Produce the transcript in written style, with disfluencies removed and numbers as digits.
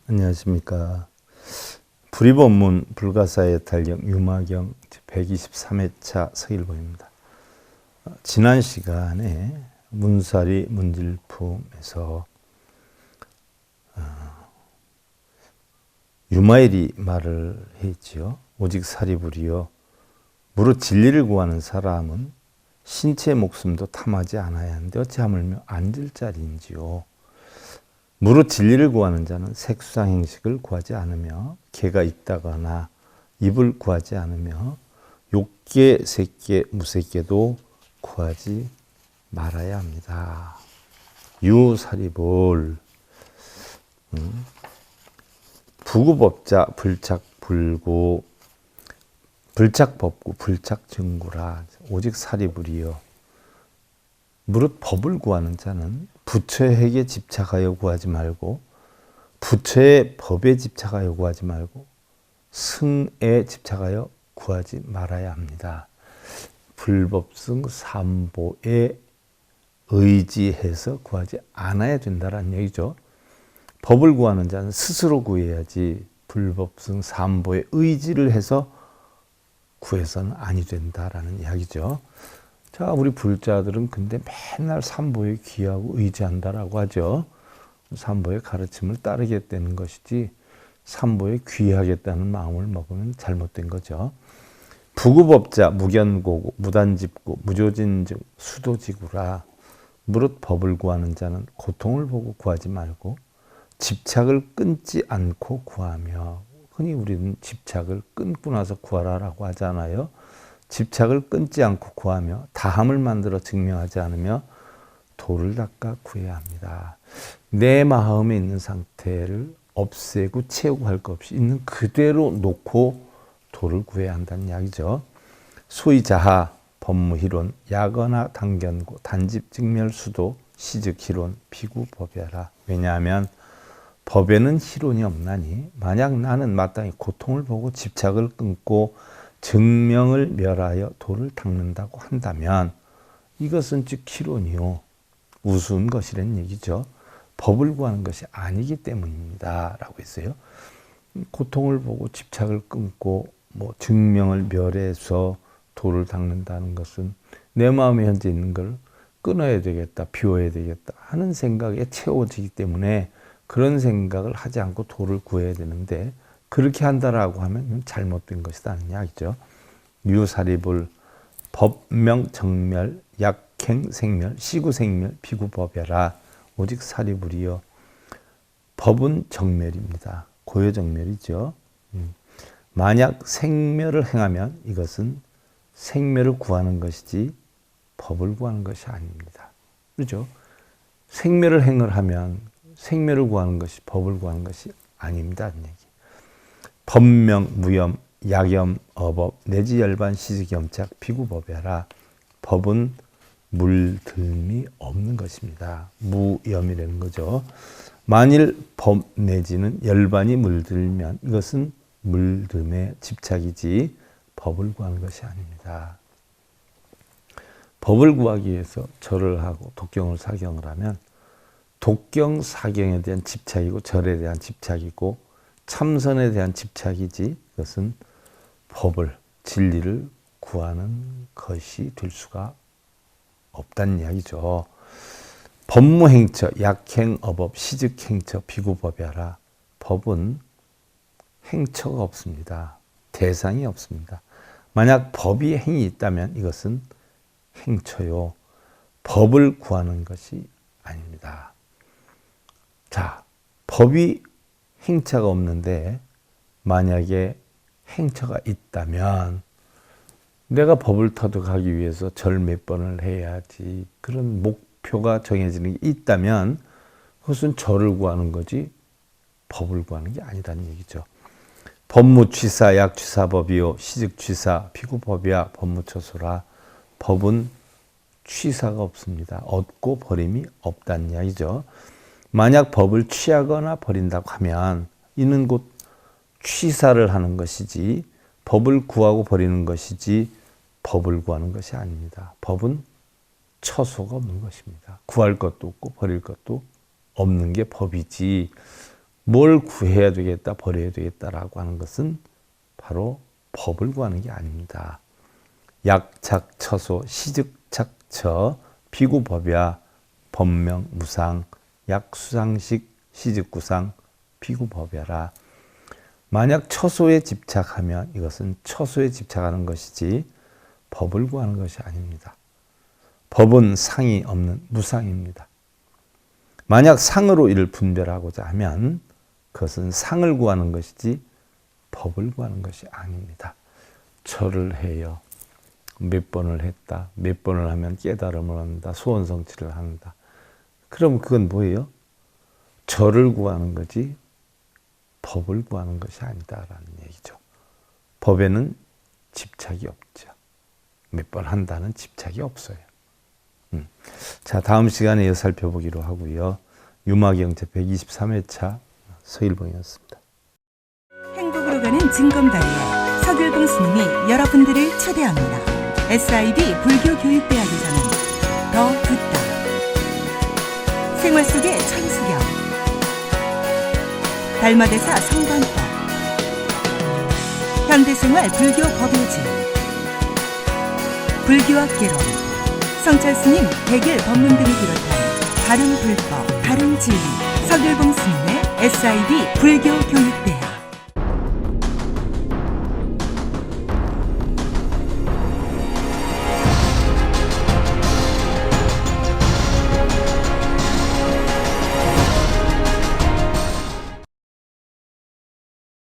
안녕하십니까. 불입원문 불가사의 달력 유마경 123회차 서일보입니다. 지난 시간에 문사리 문질품에서 유마일이 말을 했지요. 오직 사리불이여 무릇 진리를 구하는 사람은 신체 목숨도 탐하지 않아야 하는데 어찌 하물며 앉을 자리인지요. 무릇 진리를 구하는 자는 색수상 행식을 구하지 않으며 개가 있다거나 입을 구하지 않으며 욕계, 색계, 무색계도 구하지 말아야 합니다. 유사리불 부구법자 불착불구 불착법구 불착증구라 오직 사리불이여 무릇 법을 구하는 자는 부처의 핵에 집착하여 구하지 말고 부처의 법에 집착하여 구하지 말고 승에 집착하여 구하지 말아야 합니다. 불법승 삼보에 의지해서 구하지 않아야 된다는 얘기죠. 법을 구하는 자는 스스로 구해야지 불법승 삼보에 의지를 해서 구해서는 아니 된다라는 이야기죠. 자, 우리 불자들은 근데 맨날 삼보에 귀하고 의지한다라고 하죠. 삼보의 가르침을 따르겠다는 것이지 삼보에 귀하겠다는 마음을 먹으면 잘못된 거죠. 부구법자 무견고구 무단집구 무조진증 수도지구라 무릇 법을 구하는 자는 고통을 보고 구하지 말고 집착을 끊지 않고 구하며 흔히 우리는 집착을 끊고 나서 구하라라고 하잖아요. 집착을 끊지 않고 구하며 다함을 만들어 증명하지 않으며 도를 닦아 구해야 합니다. 내 마음에 있는 상태를 없애고 채우고 할 것 없이 있는 그대로 놓고 도를 구해야 한다는 이야기죠. 소위 자하, 법무희론, 야거나 당견고, 단집 직멸수도, 시즉희론, 비구법야라. 왜냐하면 법에는 희론이 없나니 만약 나는 마땅히 고통을 보고 집착을 끊고 증명을 멸하여 도를 닦는다고 한다면 이것은 즉 희론이요 우스운 것이란 얘기죠. 법을 구하는 것이 아니기 때문입니다 라고 했어요. 고통을 보고 집착을 끊고 증명을 멸해서 도를 닦는다는 것은 내 마음에 현재 있는 걸 끊어야 되겠다, 비워야 되겠다 하는 생각에 채워지기 때문에 그런 생각을 하지 않고 도를 구해야 되는데 그렇게 한다라고 하면 잘못된 것이라는 이야기죠. 유사리불 법명 정멸 약행 생멸 시구 생멸 비구법야라 오직 사리불이여 법은 정멸입니다. 고요 정멸이죠. 만약 생멸을 행하면 이것은 생멸을 구하는 것이지 법을 구하는 것이 아닙니다. 그렇죠? 생멸을 행을 하면 생멸을 구하는 것이 법을 구하는 것이 아닙니다. 얘기. 법명, 무염, 약염, 어법, 내지 열반, 시직염착, 비구법야라. 법은 물들미 없는 것입니다. 무염이라는 거죠. 만일 법 내지는 열반이 물들면 이것은 물듦의 집착이지 법을 구하는 것이 아닙니다. 법을 구하기 위해서 절을 하고 독경을 사경을 하면 독경, 사경에 대한 집착이고 절에 대한 집착이고 참선에 대한 집착이지 그것은 법을, 진리를 구하는 것이 될 수가 없다는 이야기죠. 법무행처, 약행어법, 시즉행처, 비구법야라. 법은 행처가 없습니다. 대상이 없습니다. 만약 법이 행이 있다면 이것은 행처요. 법을 구하는 것이 아닙니다. 자, 법이 행처가 없는데 만약에 행처가 있다면 내가 법을 터득하기 위해서 절 몇 번을 해야지 그런 목표가 정해지는 게 있다면 그것은 절을 구하는 거지 법을 구하는 게 아니라는 얘기죠. 법무취사 약취사법이요 시즉취사 비구법이야 법무처소라. 법은 취사가 없습니다. 얻고 버림이 없다는 이야기죠. 만약 법을 취하거나 버린다고 하면 이는 곧 취사를 하는 것이지 법을 구하고 버리는 것이지 법을 구하는 것이 아닙니다. 법은 처소가 없는 것입니다. 구할 것도 없고 버릴 것도 없는 게 법이지 뭘 구해야 되겠다, 버려야 되겠다라고 하는 것은 바로 법을 구하는 게 아닙니다. 약착, 처소, 시즉착, 처, 비구법야, 법명, 무상, 약수상식, 시즉구상, 비구법야라. 만약 처소에 집착하면 이것은 처소에 집착하는 것이지 법을 구하는 것이 아닙니다. 법은 상이 없는 무상입니다. 만약 상으로 이를 분별하고자 하면 그것은 상을 구하는 것이지 법을 구하는 것이 아닙니다. 절을 해요. 몇 번을 했다. 몇 번을 하면 깨달음을 얻는다. 소원 성취를 한다. 그럼 그건 뭐예요? 절을 구하는 거지 법을 구하는 것이 아니다라는 얘기죠. 법에는 집착이 없죠. 몇 번 한다는 집착이 없어요. 자, 다음 시간에 이어 살펴보기로 하고요. 유마경제 123회차 서일봉이었습니다. 행복으로 가는 징검다리에 서길봉 스님이 여러분들을 초대합니다. SIB 불교교육대학에서는 더 듣다, 생활 속의 천수경, 달마대사 성관법, 현대생활 불교 법요지, 불교학개론, 성찰스님 백일 법문 등을 비롯한 다른 불법, 다른 진리, 서길봉 스님의 SIB 불교교육대학.